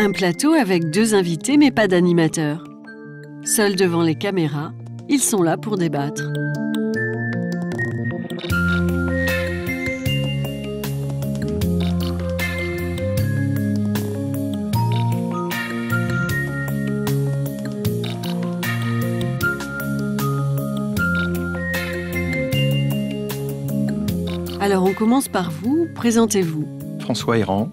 Un plateau avec 2 invités mais pas d'animateur. Seuls devant les caméras, ils sont là pour débattre. Alors on commence par vous, présentez-vous. François Errand.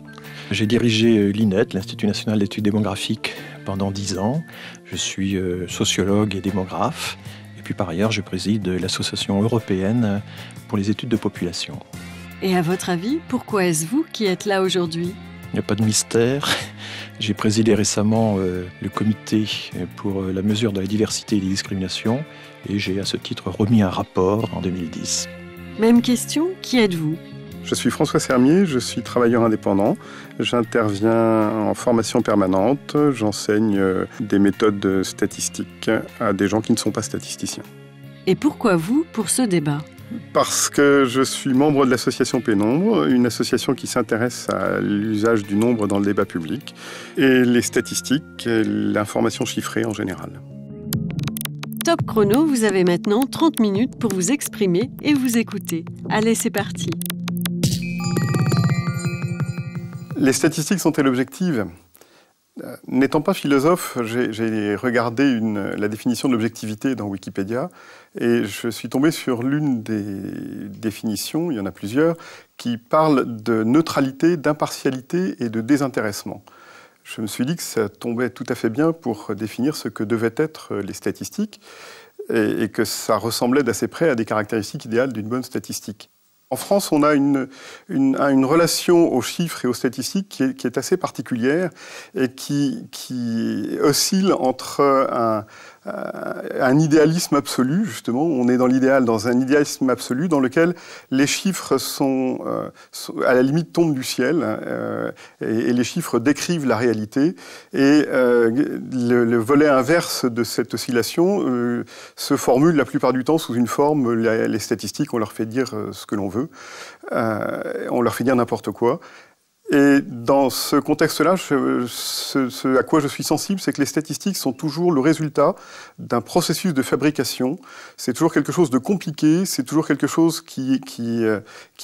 J'ai dirigé l'INET, l'Institut national d'études démographiques, pendant 10 ans. Je suis sociologue et démographe. Et puis par ailleurs, je préside l'Association européenne pour les études de population. Et à votre avis, pourquoi est-ce vous qui êtes là aujourd'hui ? Il n'y a pas de mystère. J'ai présidé récemment le comité pour la mesure de la diversité et des discriminations. Et j'ai à ce titre remis un rapport en 2010. Même question, qui êtes-vous ? Je suis François Sermier, je suis travailleur indépendant. J'interviens en formation permanente, j'enseigne des méthodes statistiques à des gens qui ne sont pas statisticiens. Et pourquoi vous pour ce débat ? Parce que je suis membre de l'association Pénombre, une association qui s'intéresse à l'usage du nombre dans le débat public, et les statistiques, et l'information chiffrée en général. Top chrono, vous avez maintenant 30 minutes pour vous exprimer et vous écouter. Allez, c'est parti. Les statistiques sont-elles objectives ? N'étant pas philosophe, j'ai regardé la définition de l'objectivité dans Wikipédia et je suis tombé sur l'une des définitions, il y en a plusieurs, qui parle de neutralité, d'impartialité et de désintéressement. Je me suis dit que ça tombait tout à fait bien pour définir ce que devaient être les statistiques et que ça ressemblait d'assez près à des caractéristiques idéales d'une bonne statistique. En France, on a une relation aux chiffres et aux statistiques qui est assez particulière et qui oscille entre un idéalisme absolu, justement. On est dans l'idéal, dans un idéalisme absolu dans lequel les chiffres sont à la limite tombent du ciel et les chiffres décrivent la réalité. Et le volet inverse de cette oscillation se formule la plupart du temps sous une forme, les statistiques, on leur fait dire ce que l'on veut. On leur fait dire n'importe quoi. Et dans ce contexte-là, ce à quoi je suis sensible, c'est que les statistiques sont toujours le résultat d'un processus de fabrication. C'est toujours quelque chose de compliqué, c'est toujours quelque chose qui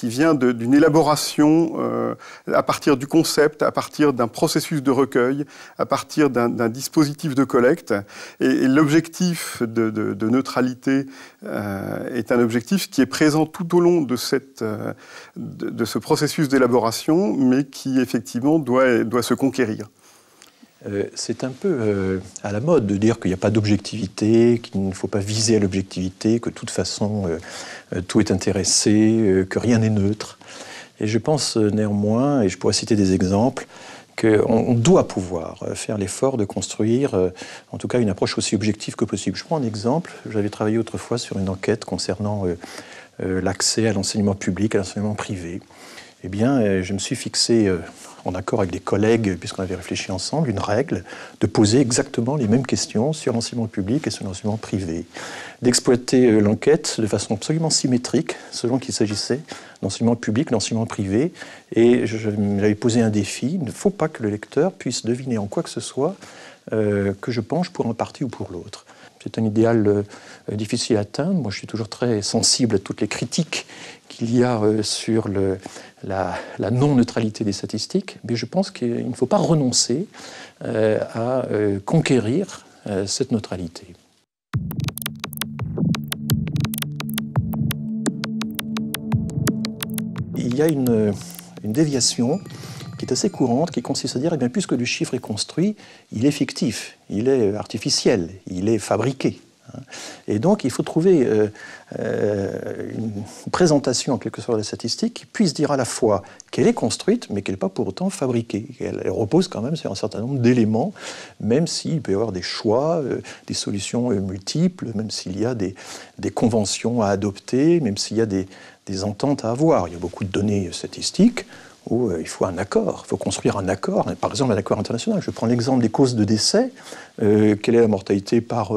vient d'une élaboration à partir du concept, à partir d'un processus de recueil, à partir d'un dispositif de collecte. Et l'objectif de neutralité est un objectif qui est présent tout au long de ce processus d'élaboration, mais qui effectivement doit se conquérir. C'est un peu à la mode de dire qu'il n'y a pas d'objectivité, qu'il ne faut pas viser à l'objectivité, que de toute façon tout est intéressé, que rien n'est neutre. Et je pense néanmoins, et je pourrais citer des exemples, qu'on doit pouvoir faire l'effort de construire, en tout cas, une approche aussi objective que possible. Je prends un exemple. J'avais travaillé autrefois sur une enquête concernant l'accès à l'enseignement public, à l'enseignement privé. Eh bien, je me suis fixé, en accord avec des collègues, puisqu'on avait réfléchi ensemble, une règle de poser exactement les mêmes questions sur l'enseignement public et sur l'enseignement privé. D'exploiter l'enquête de façon absolument symétrique, selon qu'il s'agissait d'enseignement public, d'enseignement privé. Et j'avais posé un défi. Il ne faut pas que le lecteur puisse deviner en quoi que ce soit que je penche pour un parti ou pour l'autre. C'est un idéal difficile à atteindre. Moi, je suis toujours très sensible à toutes les critiques qu'il y a sur la non-neutralité des statistiques, mais je pense qu'il ne faut pas renoncer à conquérir cette neutralité. Il y a une déviation qui est assez courante, qui consiste à dire, eh bien, puisque le chiffre est construit, il est fictif, il est artificiel, il est fabriqué. Et donc, il faut trouver une présentation, en quelque sorte, de la statistique qui puisse dire à la fois qu'elle est construite, mais qu'elle n'est pas pour autant fabriquée. Elle repose quand même sur un certain nombre d'éléments, même s'il peut y avoir des choix, des solutions multiples, même s'il y a des conventions à adopter, même s'il y a des ententes à avoir. Il y a beaucoup de données statistiques où il faut un accord, il faut construire un accord, par exemple un accord international. Je prends l'exemple des causes de décès. Quelle est la mortalité par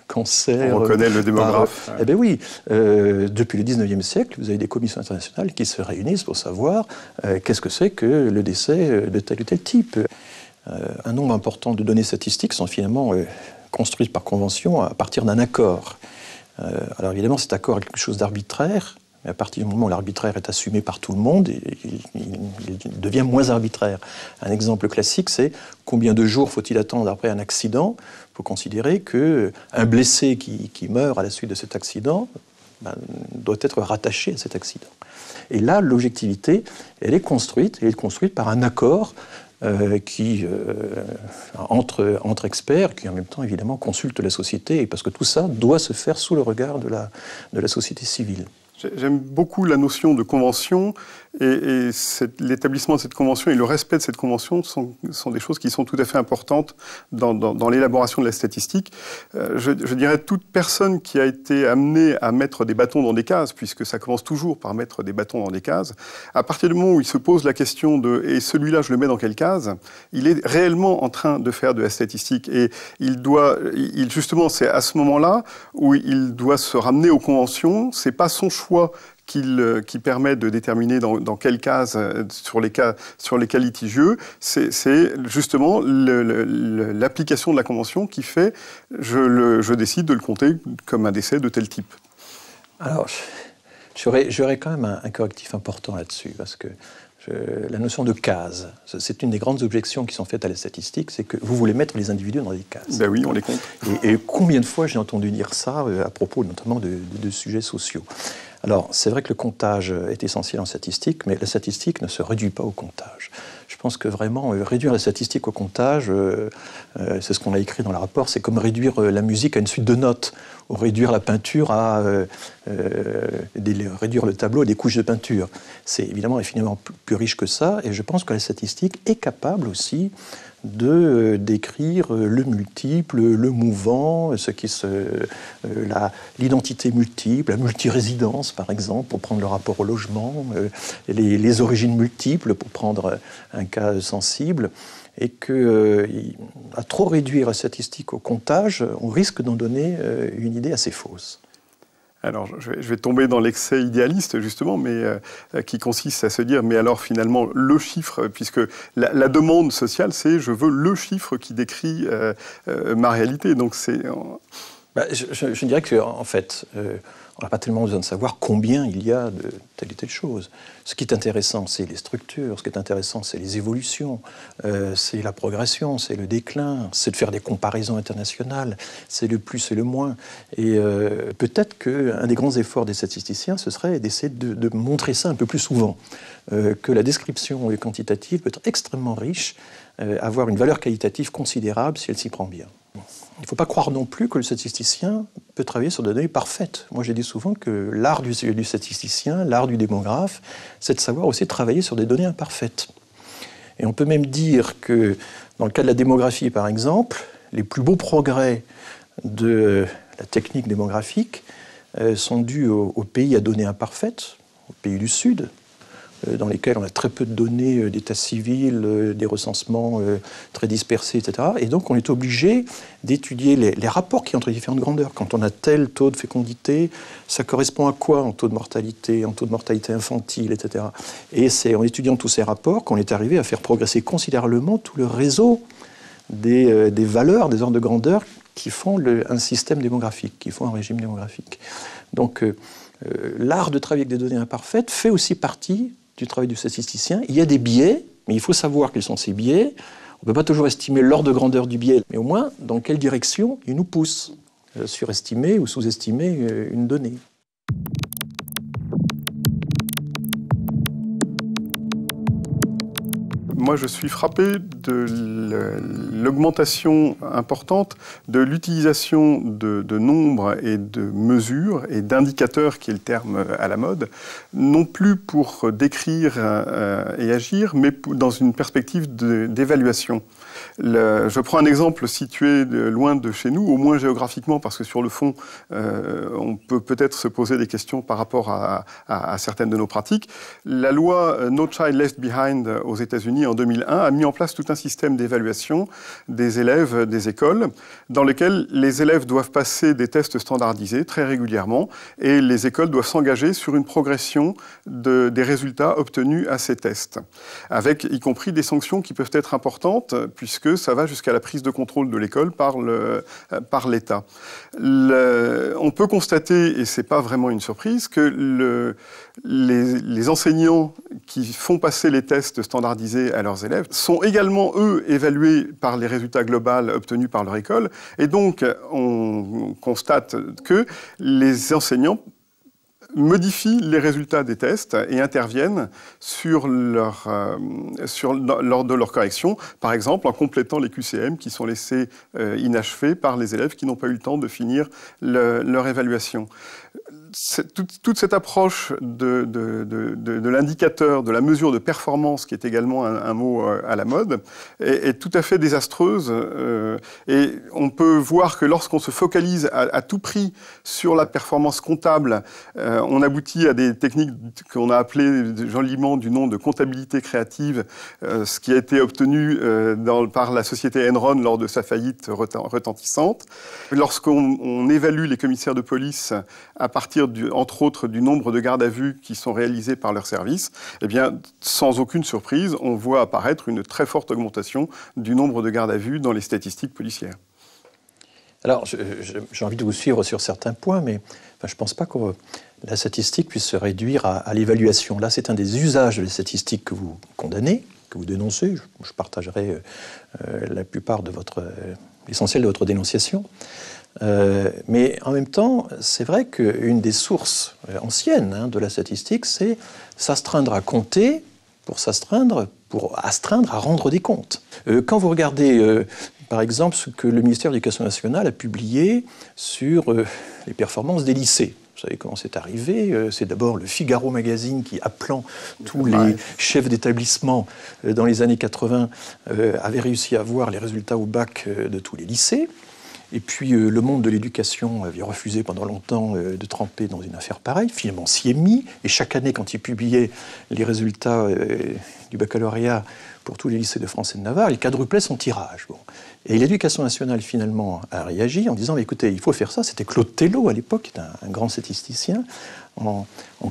cancer? On reconnaît le démographe. Eh bien oui, depuis le 19e siècle, vous avez des commissions internationales qui se réunissent pour savoir qu'est-ce que c'est que le décès de tel ou tel type. un nombre important de données statistiques sont finalement construites par convention à partir d'un accord. Alors évidemment, cet accord est quelque chose d'arbitraire, mais à partir du moment où l'arbitraire est assumé par tout le monde, il devient moins arbitraire. Un exemple classique, c'est combien de jours faut-il attendre après un accident pour considérer qu'un blessé qui meurt à la suite de cet accident doit être rattaché à cet accident. Et là, l'objectivité, elle est construite par un accord entre experts, qui en même temps, évidemment, consultent la société, parce que tout ça doit se faire sous le regard de la société civile. J'aime beaucoup la notion de convention et l'établissement de cette convention et le respect de cette convention sont des choses qui sont tout à fait importantes dans l'élaboration de la statistique. Je dirais toute personne qui a été amenée à mettre des bâtons dans des cases, puisque ça commence toujours par mettre des bâtons dans des cases, à partir du moment où il se pose la question de « et celui-là, je le mets dans quelle case ?», il est réellement en train de faire de la statistique. Et justement, c'est à ce moment-là où il doit se ramener aux conventions. C'est pas son choix qui permet de déterminer dans quelle case, sur les cas litigieux, c'est justement l'application de la convention qui fait je décide de le compter comme un décès de tel type. Alors, j'aurais quand même un correctif important là-dessus, parce que la notion de case, c'est une des grandes objections qui sont faites à la statistique, c'est que vous voulez mettre les individus dans des cases. Ben oui, on les compte. Et combien de fois j'ai entendu dire ça à propos notamment de sujets sociaux. Alors, c'est vrai que le comptage est essentiel en statistique, mais la statistique ne se réduit pas au comptage. Je pense que vraiment, réduire la statistique au comptage, c'est ce qu'on a écrit dans le rapport, c'est comme réduire la musique à une suite de notes, ou réduire la peinture réduire le tableau à des couches de peinture. C'est évidemment infiniment plus riche que ça, et je pense que la statistique est capable aussi de décrire le multiple, le mouvant, l'identité multiple, la multirésidence par exemple, pour prendre le rapport au logement, les origines multiples, pour prendre un cas sensible, et qu'à trop réduire la statistique au comptage, on risque d'en donner une idée assez fausse. Alors, je vais tomber dans l'excès idéaliste, justement, mais qui consiste à se dire, mais alors finalement, le chiffre, puisque la demande sociale, c'est je veux le chiffre qui décrit ma réalité. Donc, c'est... Je dirais qu'en fait, on n'a pas tellement besoin de savoir combien il y a de telle et telle chose. Ce qui est intéressant, c'est les structures, ce qui est intéressant, c'est les évolutions, c'est la progression, c'est le déclin, c'est de faire des comparaisons internationales, c'est le plus et le moins. Et peut-être qu'un des grands efforts des statisticiens, ce serait d'essayer de montrer ça un peu plus souvent, que la description quantitative peut être extrêmement riche, avoir une valeur qualitative considérable si elle s'y prend bien. Il ne faut pas croire non plus que le statisticien peut travailler sur des données parfaites. Moi, j'ai dit souvent que l'art du statisticien, l'art du démographe, c'est de savoir aussi travailler sur des données imparfaites. Et on peut même dire que, dans le cas de la démographie, par exemple, les plus beaux progrès de la technique démographique sont dus aux pays à données imparfaites, aux pays du Sud, dans lesquels on a très peu de données d'état civil, des recensements très dispersés, etc. Et donc on est obligé d'étudier les rapports qui ont entre différentes grandeurs. Quand on a tel taux de fécondité, ça correspond à quoi en taux de mortalité infantile, etc. Et c'est en étudiant tous ces rapports qu'on est arrivé à faire progresser considérablement tout le réseau des valeurs, des ordres de grandeur qui font un système démographique, qui font un régime démographique. Donc l'art de travailler avec des données imparfaites fait aussi partie du travail du statisticien. Il y a des biais, mais il faut savoir quels sont ces biais. On ne peut pas toujours estimer l'ordre de grandeur du biais, mais au moins dans quelle direction il nous pousse, surestimer ou sous-estimer une donnée. Moi, je suis frappé de l'augmentation importante de l'utilisation de nombres et de mesures et d'indicateurs, qui est le terme à la mode, non plus pour décrire et agir, mais dans une perspective d'évaluation. Je prends un exemple situé loin de chez nous, au moins géographiquement, parce que sur le fond, on peut peut-être se poser des questions par rapport à certaines de nos pratiques. La loi No Child Left Behind aux États-Unis en en 2001, a mis en place tout un système d'évaluation des élèves des écoles, dans lequel les élèves doivent passer des tests standardisés très régulièrement, et les écoles doivent s'engager sur une progression des résultats obtenus à ces tests, avec y compris des sanctions qui peuvent être importantes, puisque ça va jusqu'à la prise de contrôle de l'école par l'État. On peut constater, et c'est pas vraiment une surprise, que les enseignants qui font passer les tests standardisés à leurs élèves sont également, eux, évalués par les résultats globaux obtenus par leur école. Et donc, on constate que les enseignants modifient les résultats des tests et interviennent lors de leur correction, par exemple en complétant les QCM qui sont laissés inachevés par les élèves qui n'ont pas eu le temps de finir leur évaluation. Toute cette approche de l'indicateur, de la mesure de performance, qui est également un mot à la mode, est tout à fait désastreuse. Et on peut voir que lorsqu'on se focalise à tout prix sur la performance comptable, on aboutit à des techniques qu'on a appelées joliment du nom de comptabilité créative, ce qui a été obtenu par la société Enron lors de sa faillite retentissante. Lorsqu'on évalue les commissaires de police à partir entre autres du nombre de gardes à vue qui sont réalisés par leur service, eh bien, sans aucune surprise, on voit apparaître une très forte augmentation du nombre de gardes à vue dans les statistiques policières. Alors, j'ai envie de vous suivre sur certains points, mais je ne pense pas que la statistique puisse se réduire à l'évaluation. Là, c'est un des usages de la statistique que vous condamnez, que vous dénoncez. Je partagerai la plupart de l'essentiel de votre dénonciation. Mais en même temps, c'est vrai qu'une des sources anciennes de la statistique, c'est s'astreindre à compter pour astreindre à rendre des comptes. Quand vous regardez, par exemple, ce que le ministère de l'Éducation nationale a publié sur les performances des lycées, vous savez comment c'est arrivé. C'est d'abord le Figaro Magazine qui, appelant tous les chefs d'établissement dans les années 80, avait réussi à voir les résultats au bac de tous les lycées. Et puis le monde de l'éducation avait refusé pendant longtemps de tremper dans une affaire pareille. Finalement, s'y est mis. Et chaque année, quand il publiait les résultats du baccalauréat pour tous les lycées de France et de Navarre, il quadruplait son tirage. Bon. Et l'Éducation nationale, finalement, a réagi en disant « Écoutez, il faut faire ça ». C'était Claude Tello, à l'époque, qui est un grand statisticien, en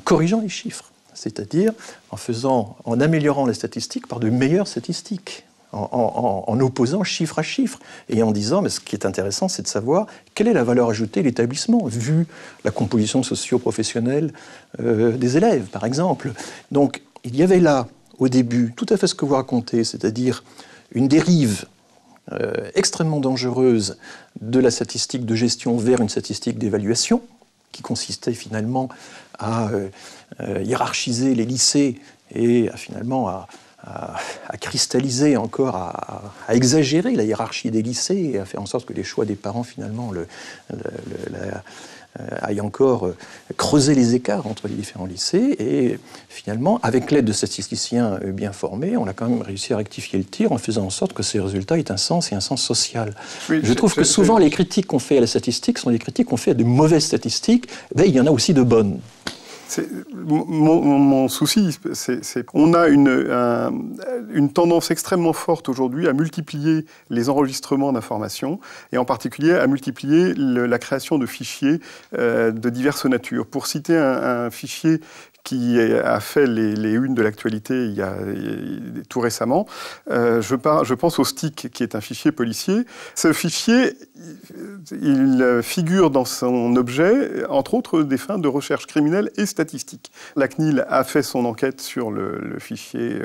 corrigeant les chiffres. C'est-à-dire en améliorant les statistiques par de meilleures statistiques. En opposant chiffre à chiffre et en disant, mais ce qui est intéressant, c'est de savoir quelle est la valeur ajoutée de l'établissement, vu la composition socio-professionnelle des élèves, par exemple. Donc, il y avait là, au début, tout à fait ce que vous racontez, c'est-à-dire une dérive extrêmement dangereuse de la statistique de gestion vers une statistique d'évaluation, qui consistait finalement à hiérarchiser les lycées et à cristalliser encore, à exagérer la hiérarchie des lycées et à faire en sorte que les choix des parents, finalement, aillent encore creuser les écarts entre les différents lycées. Et finalement, avec l'aide de statisticiens bien formés, on a quand même réussi à rectifier le tir en faisant en sorte que ces résultats aient un sens et un sens social. Oui, je trouve que souvent, les critiques qu'on fait à la statistique sont des critiques qu'on fait à de mauvaises statistiques. Ben, il y en a aussi de bonnes. Mon souci, c'est qu'on a une tendance extrêmement forte aujourd'hui à multiplier les enregistrements d'informations et en particulier à multiplier la création de fichiers de diverses natures. Pour citer un fichier qui a fait les unes de l'actualité tout récemment. Je pense au STIC, qui est un fichier policier. Ce fichier, il figure dans son objet, entre autres, des fins de recherche criminelle et statistique. La CNIL a fait son enquête sur le fichier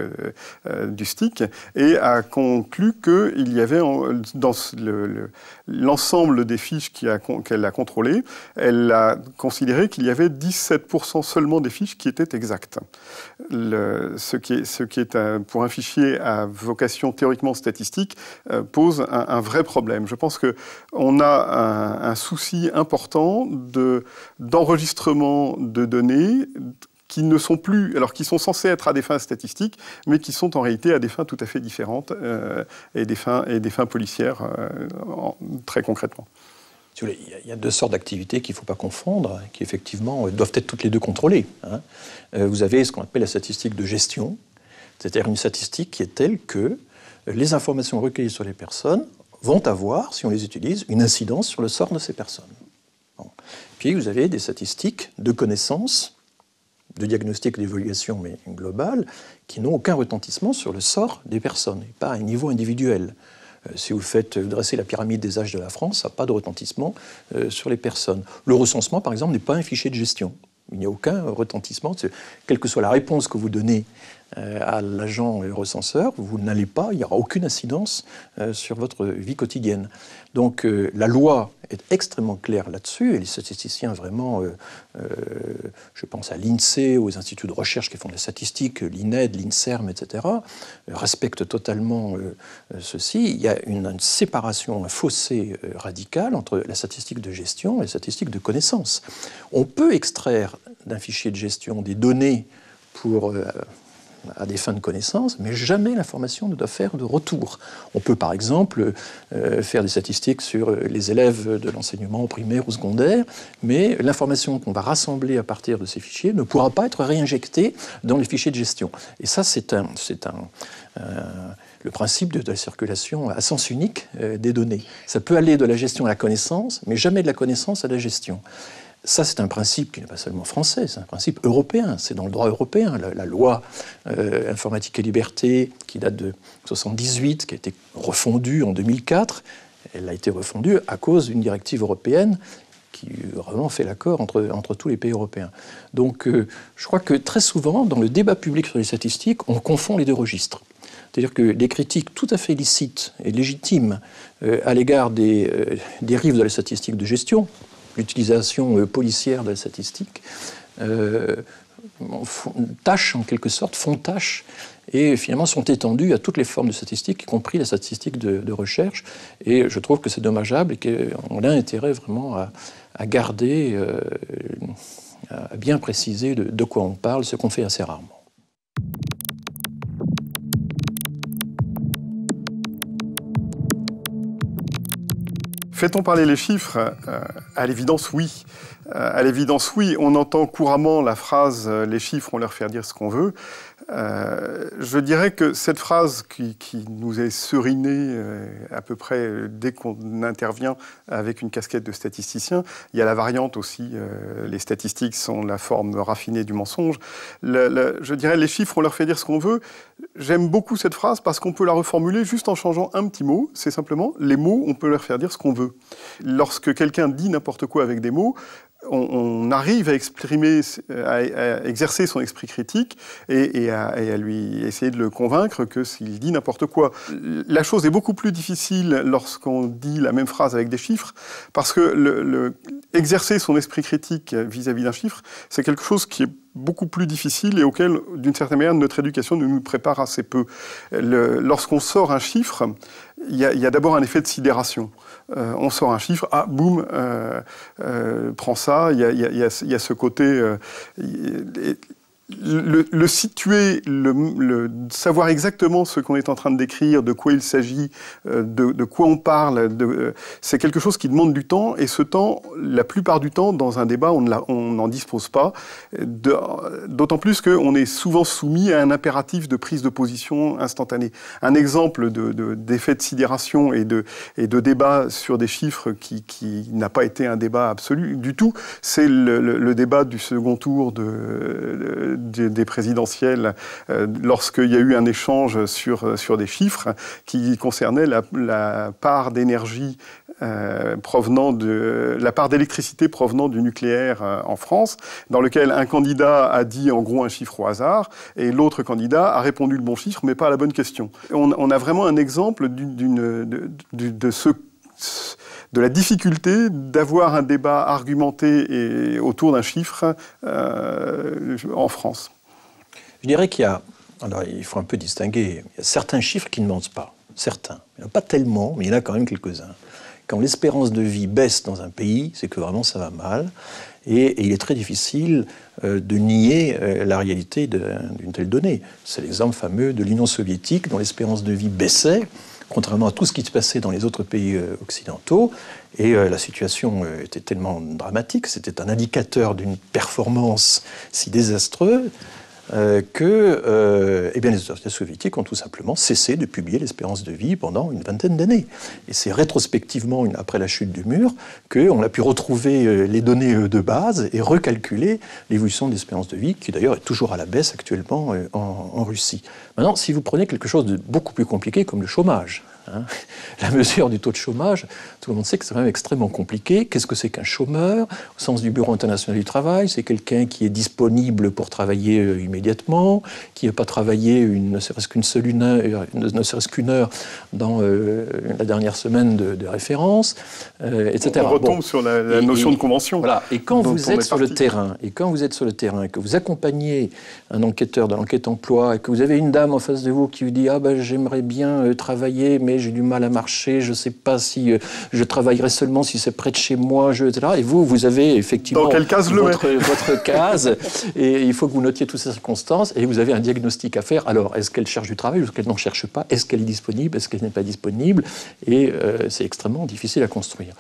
du STIC et a conclu qu'il y avait dans l'ensemble des fiches qu'elle a contrôlées, elle a considéré qu'il y avait 17% seulement des fiches qui étaient exactes. Ce qui est pour un fichier à vocation théoriquement statistique pose un vrai problème. Je pense qu'on a un souci important d'enregistrement de données qui ne sont plus, alors qui sont censés être à des fins statistiques, mais qui sont en réalité à des fins tout à fait différentes et des fins policières très concrètement. Il y a deux sortes d'activités qu'il ne faut pas confondre, qui effectivement doivent être toutes les deux contrôlées. Vous avez ce qu'on appelle la statistique de gestion, C'est-à-dire une statistique qui est telle que les informations recueillies sur les personnes vont avoir, si on les utilise, une incidence sur le sort de ces personnes. Bon. Puis vous avez des statistiques de connaissances, de diagnostic, d'évaluation, mais globale, qui n'ont aucun retentissement sur le sort des personnes, et pas à un niveau individuel. Si vous faites dresser la pyramide des âges de la France, ça n'a pas de retentissement sur les personnes. Le recensement, par exemple, n'est pas un fichier de gestion. Il n'y a aucun retentissement. Quelle que soit la réponse que vous donnez à l'agent recenseur, vous n'allez pas, il n'y aura aucune incidence sur votre vie quotidienne. Donc la loi est extrêmement claire là-dessus, et les statisticiens vraiment, je pense à l'INSEE, aux instituts de recherche qui font des statistiques, l'INED, l'INSERM, etc., respectent totalement ceci. Il y a une séparation, un fossé radical entre la statistique de gestion et la statistique de connaissance. On peut extraire d'un fichier de gestion des données pour à des fins de connaissance, mais jamais l'information ne doit faire de retour. On peut par exemple faire des statistiques sur les élèves de l'enseignement primaire ou secondaire, mais l'information qu'on va rassembler à partir de ces fichiers ne pourra pas être réinjectée dans les fichiers de gestion. Et ça, c'est le principe de la circulation à sens unique des données. Ça peut aller de la gestion à la connaissance, mais jamais de la connaissance à la gestion. Ça, c'est un principe qui n'est pas seulement français, c'est un principe européen. C'est dans le droit européen. La loi informatique et liberté, qui date de 1978, qui a été refondue en 2004, elle a été refondue à cause d'une directive européenne qui vraiment fait l'accord entre tous les pays européens. Donc, je crois que très souvent, dans le débat public sur les statistiques, on confond les deux registres. C'est-à-dire que des critiques tout à fait licites et légitimes à l'égard des dérives de la statistique de gestion, l'utilisation policière de la statistique, tâchent en quelque sorte, font tâche, et finalement sont étendues à toutes les formes de statistiques, y compris la statistique de recherche. Et je trouve que c'est dommageable et qu'on a intérêt vraiment à garder, à bien préciser de quoi on parle, ce qu'on fait assez rarement. Fait-on parler les chiffres ? À l'évidence, oui. À l'évidence, oui. On entend couramment la phrase « les chiffres, on leur fait dire ce qu'on veut ». Je dirais que cette phrase qui nous est serinée à peu près dès qu'on intervient avec une casquette de statisticien, il y a la variante aussi, les statistiques sont la forme raffinée du mensonge. Je dirais les chiffres, on leur fait dire ce qu'on veut. J'aime beaucoup cette phrase parce qu'on peut la reformuler juste en changeant un petit mot. C'est simplement les mots, on peut leur faire dire ce qu'on veut. Lorsque quelqu'un dit n'importe quoi avec des mots, on arrive à exprimer, à exercer son esprit critique et à lui essayer de le convaincre que s'il dit n'importe quoi. La chose est beaucoup plus difficile lorsqu'on dit la même phrase avec des chiffres, parce que exercer son esprit critique vis-à-vis d'un chiffre, c'est quelque chose qui est beaucoup plus difficile et auquel, d'une certaine manière, notre éducation nous prépare assez peu. Lorsqu'on sort un chiffre, il y a d'abord un effet de sidération. On sort un chiffre, ah, boum, prends ça, il y a ce côté... Le situer, le savoir exactement ce qu'on est en train de décrire, de quoi il s'agit, de quoi on parle, c'est quelque chose qui demande du temps, et ce temps, la plupart du temps, dans un débat, on n'en dispose pas, d'autant plus qu'on est souvent soumis à un impératif de prise de position instantanée. Un exemple d'effet de sidération et de débat sur des chiffres qui n'a pas été un débat absolu du tout, c'est le débat du second tour des présidentielles, lorsqu'il y a eu un échange sur des chiffres qui concernaient la part d'énergie la part d'électricité provenant du nucléaire en France, dans lequel un candidat a dit en gros un chiffre au hasard, et l'autre candidat a répondu le bon chiffre, mais pas à la bonne question. On a vraiment un exemple de la difficulté d'avoir un débat argumenté autour d'un chiffre en France. Je dirais alors il faut un peu distinguer, il y a certains chiffres qui ne mentent pas, certains. Il n'y en a pas tellement, mais il y en a quand même quelques-uns. Quand l'espérance de vie baisse dans un pays, c'est que vraiment ça va mal, et il est très difficile de nier la réalité d'une telle donnée. C'est l'exemple fameux de l'Union soviétique, dont l'espérance de vie baissait, contrairement à tout ce qui se passait dans les autres pays occidentaux, et la situation était tellement dramatique, c'était un indicateur d'une performance si désastreuse, que les autorités soviétiques ont tout simplement cessé de publier l'espérance de vie pendant une vingtaine d'années. Et c'est rétrospectivement, après la chute du mur, qu'on a pu retrouver les données de base et recalculer l'évolution de l'espérance de vie, qui d'ailleurs est toujours à la baisse actuellement en Russie. Maintenant, si vous prenez quelque chose de beaucoup plus compliqué comme le chômage, la mesure du taux de chômage, tout le monde sait que c'est quand même extrêmement compliqué. Qu'est-ce que c'est qu'un chômeur? Au sens du Bureau international du travail, c'est quelqu'un qui est disponible pour travailler immédiatement, qui n'a pas travaillé ne serait-ce qu'une heure dans la dernière semaine de référence, etc. On retombe sur la notion de convention. Voilà. Et quand vous êtes sur le terrain, et que vous accompagnez un enquêteur de l'enquête emploi, et que vous avez une dame en face de vous qui vous dit « Ah ben j'aimerais bien travailler, mais j'ai du mal à marcher, je ne sais pas si je travaillerai seulement si c'est près de chez moi, etc. » Et vous avez effectivement dans quelle case votre case, et il faut que vous notiez toutes ces circonstances, et vous avez un diagnostic à faire. Alors, est-ce qu'elle cherche du travail ou est-ce qu'elle n'en cherche pas? Est-ce qu'elle est disponible? Est-ce qu'elle n'est pas disponible? Et c'est extrêmement difficile à construire.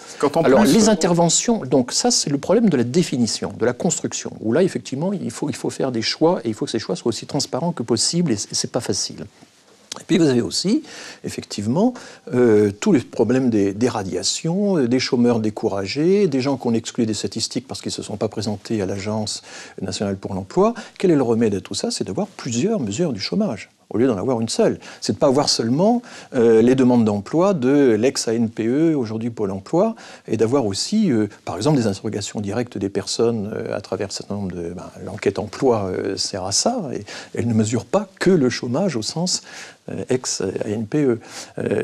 Alors, les interventions, donc ça, c'est le problème de la définition, de la construction, où là, effectivement, il faut faire des choix, et il faut que ces choix soient aussi transparents que possible, et c'est pas facile. Et puis vous avez aussi, effectivement, tous les problèmes des radiations, des chômeurs découragés, des gens qu'on exclut des statistiques parce qu'ils ne se sont pas présentés à l'Agence nationale pour l'emploi. Quel est le remède à tout ça? C'est d'avoir plusieurs mesures du chômage, au lieu d'en avoir une seule. C'est de ne pas avoir seulement les demandes d'emploi de l'ex-ANPE, aujourd'hui Pôle emploi, et d'avoir aussi, par exemple, des interrogations directes des personnes à travers un certain nombre de... l'enquête emploi sert à ça, et elle ne mesure pas que le chômage au sens ex-ANPE.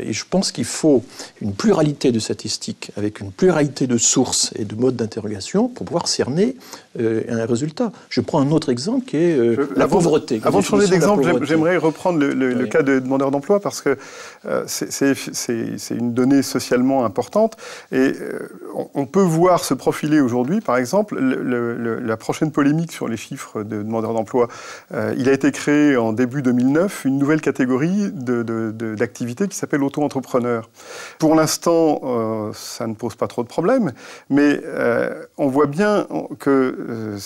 Et je pense qu'il faut une pluralité de statistiques, avec une pluralité de sources et de modes d'interrogation pour pouvoir cerner un résultat. Je prends un autre exemple qui est la pauvreté. Avant de changer d'exemple, j'aimerais reprendre le cas de demandeurs d'emploi parce que c'est une donnée socialement importante et on peut voir se profiler aujourd'hui, par exemple, la prochaine polémique sur les chiffres de demandeurs d'emploi. Il a été créé en début 2009 une nouvelle catégorie d'activités qui s'appelle auto-entrepreneur. Pour l'instant, ça ne pose pas trop de problèmes, mais on voit bien que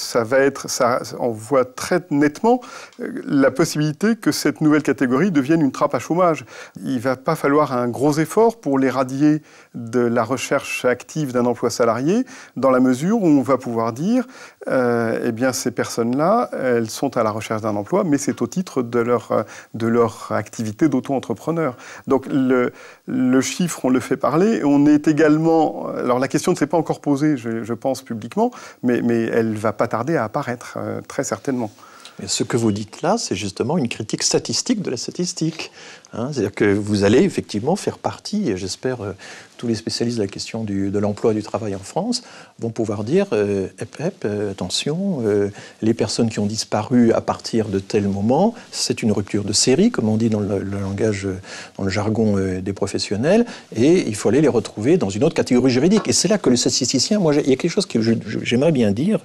on voit très nettement la possibilité que cette nouvelle catégorie devienne une trappe à chômage. Il ne va pas falloir un gros effort pour l'éradier de la recherche active d'un emploi salarié, dans la mesure où on va pouvoir dire eh bien, ces personnes-là, elles sont à la recherche d'un emploi, mais c'est au titre de leur activité d'auto-entrepreneur. Donc le chiffre, on le fait parler. On est également... Alors la question ne s'est pas encore posée, je pense, publiquement, mais elle ne va pas tarder à apparaître, très certainement. Mais ce que vous dites là, c'est justement une critique statistique de la statistique. C'est-à-dire que vous allez effectivement faire partie, et j'espère tous les spécialistes de la question de l'emploi et du travail en France vont pouvoir dire attention, les personnes qui ont disparu à partir de tel moment, c'est une rupture de série, comme on dit dans le langage, dans le jargon des professionnels, et il faut aller les retrouver dans une autre catégorie juridique. Et c'est là que le statisticien, moi, il y a quelque chose que j'aimerais bien dire.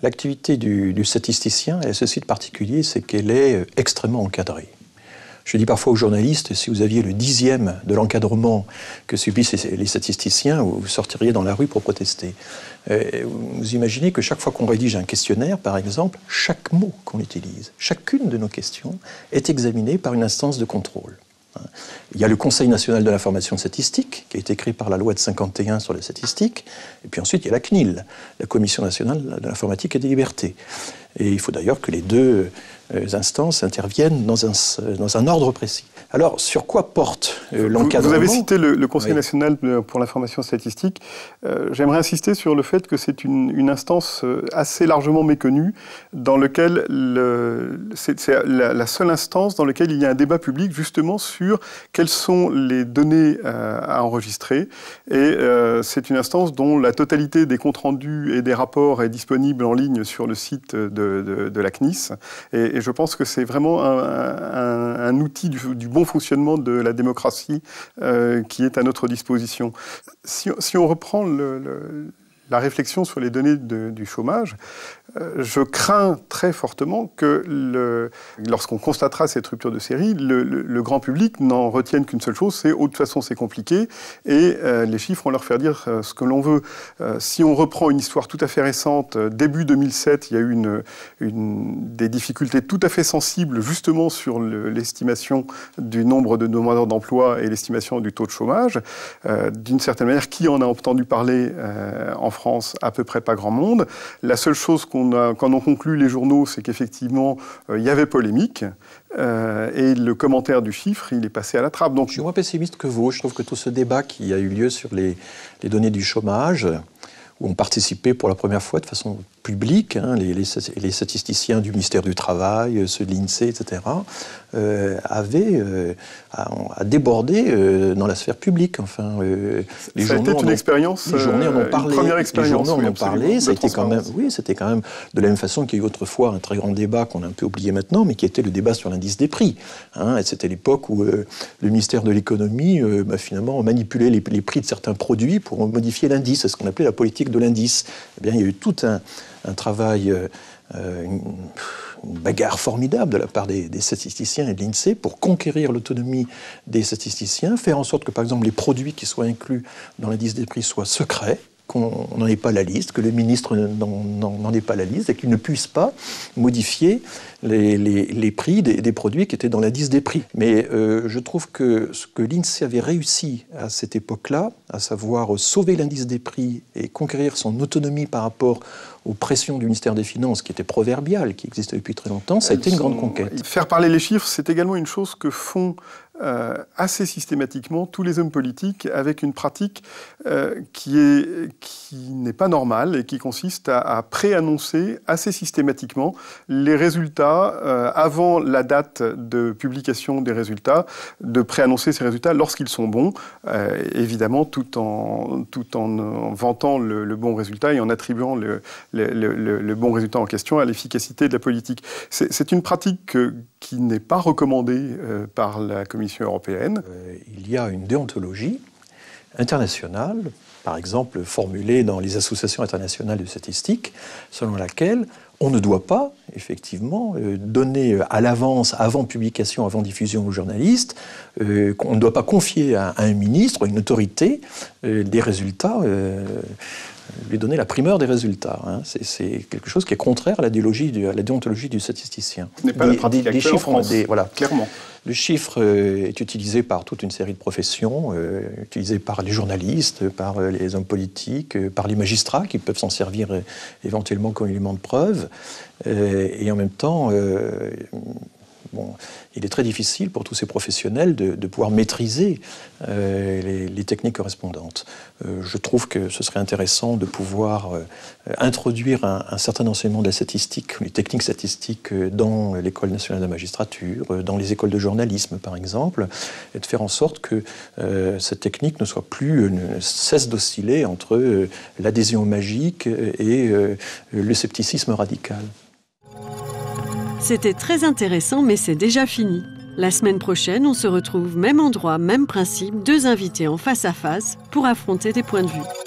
L'activité du statisticien, elle a ceci de particulier, c'est qu'elle est extrêmement encadrée. Je dis parfois aux journalistes, si vous aviez le 10e de l'encadrement que subissent les statisticiens, vous sortiriez dans la rue pour protester. Vous imaginez que chaque fois qu'on rédige un questionnaire, par exemple, chaque mot qu'on utilise, chacune de nos questions est examinée par une instance de contrôle. Il y a le Conseil national de l'information statistique, qui a été créé par la loi de 51 sur les statistiques, et puis ensuite il y a la CNIL, la Commission nationale de l'informatique et des libertés. Et il faut d'ailleurs que les deux instances interviennent dans un ordre précis. Alors, sur quoi porte l'encadrement ? Vous avez cité le Conseil national pour l'information statistique. J'aimerais insister sur le fait que c'est une instance assez largement méconnue, dans lequel c'est la seule instance dans laquelle il y a un débat public justement sur quelles sont les données à enregistrer. Et c'est une instance dont la totalité des comptes rendus et des rapports est disponible en ligne sur le site de la CNIS. Et je pense que c'est vraiment un outil du bon fonctionnement de la démocratie qui est à notre disposition. Si on reprend la réflexion sur les données du chômage, je crains très fortement que lorsqu'on constatera cette rupture de série, le grand public n'en retienne qu'une seule chose, c'est « de toute façon c'est compliqué » et les chiffres vont leur faire dire ce que l'on veut. Si on reprend une histoire tout à fait récente, début 2007, il y a eu des difficultés tout à fait sensibles justement sur l'estimation du nombre de demandeurs d'emploi et l'estimation du taux de chômage. D'une certaine manière, qui en a entendu parler en France? À peu près pas grand monde. La seule chose qu'en ont conclu les journaux, c'est qu'effectivement, il y avait polémique. Et le commentaire du chiffre, il est passé à la trappe. Donc, je suis moins pessimiste que vous. Je trouve que tout ce débat qui a eu lieu sur les données du chômage, où ont participé pour la première fois de façon publique, les statisticiens du ministère du Travail, ceux de l'INSEE, etc., a débordé dans la sphère publique. Enfin, les journaux a été une expérience, les journaux en ont parlé. Une première expérience, les journaux en ont parlé. Ça a été quand même, c'était quand même de la même façon qu'il y a eu autrefois un très grand débat qu'on a un peu oublié maintenant, mais qui était le débat sur l'indice des prix. C'était l'époque où le ministère de l'économie finalement manipulait les prix de certains produits pour modifier l'indice. C'est ce qu'on appelait la politique de l'indice. Eh bien, il y a eu tout un travail, une bagarre formidable de la part des statisticiens et de l'INSEE pour conquérir l'autonomie des statisticiens, faire en sorte que, par exemple, les produits qui soient inclus dans l'indice des prix soient secrets, qu'on n'en ait pas la liste, que le ministre n'en ait pas la liste et qu'il ne puisse pas modifier les prix des produits qui étaient dans l'indice des prix. Mais je trouve que ce que l'INSEE avait réussi à cette époque-là, à savoir sauver l'indice des prix et conquérir son autonomie par rapport aux pressions du ministère des Finances, qui était proverbiale, qui existait depuis très longtemps, ça a été une grande conquête. Faire parler les chiffres, c'est également une chose que font assez systématiquement tous les hommes politiques avec une pratique qui n'est pas normale et qui consiste à préannoncer assez systématiquement les résultats avant la date de publication des résultats, de préannoncer ces résultats lorsqu'ils sont bons, évidemment tout en vantant le bon résultat et en attribuant le bon résultat en question à l'efficacité de la politique. C'est une pratique qui n'est pas recommandée par la Commission européenne. Il y a une déontologie internationale, par exemple formulée dans les associations internationales de statistiques, selon laquelle on ne doit pas, effectivement, donner à l'avance, avant publication, avant diffusion aux journalistes, qu'on ne doit pas confier à un ministre, à une autorité, des résultats, lui donner la primeur des résultats. C'est quelque chose qui est contraire à la déontologie du statisticien. Ce n'est pas la pratique actuelle en France, voilà. Clairement. Le chiffre est utilisé par toute une série de professions, utilisé par les journalistes, par les hommes politiques, par les magistrats qui peuvent s'en servir éventuellement comme élément de preuve. Et en même temps, il est très difficile pour tous ces professionnels de pouvoir maîtriser les techniques correspondantes. Je trouve que ce serait intéressant de pouvoir introduire un certain enseignement de la statistique, les techniques statistiques dans l'École nationale de la magistrature, dans les écoles de journalisme par exemple, et de faire en sorte que cette technique ne cesse d'osciller entre l'adhésion magique et le scepticisme radical. C'était très intéressant, mais c'est déjà fini. La semaine prochaine, on se retrouve même endroit, même principe, deux invités en face à face pour affronter des points de vue.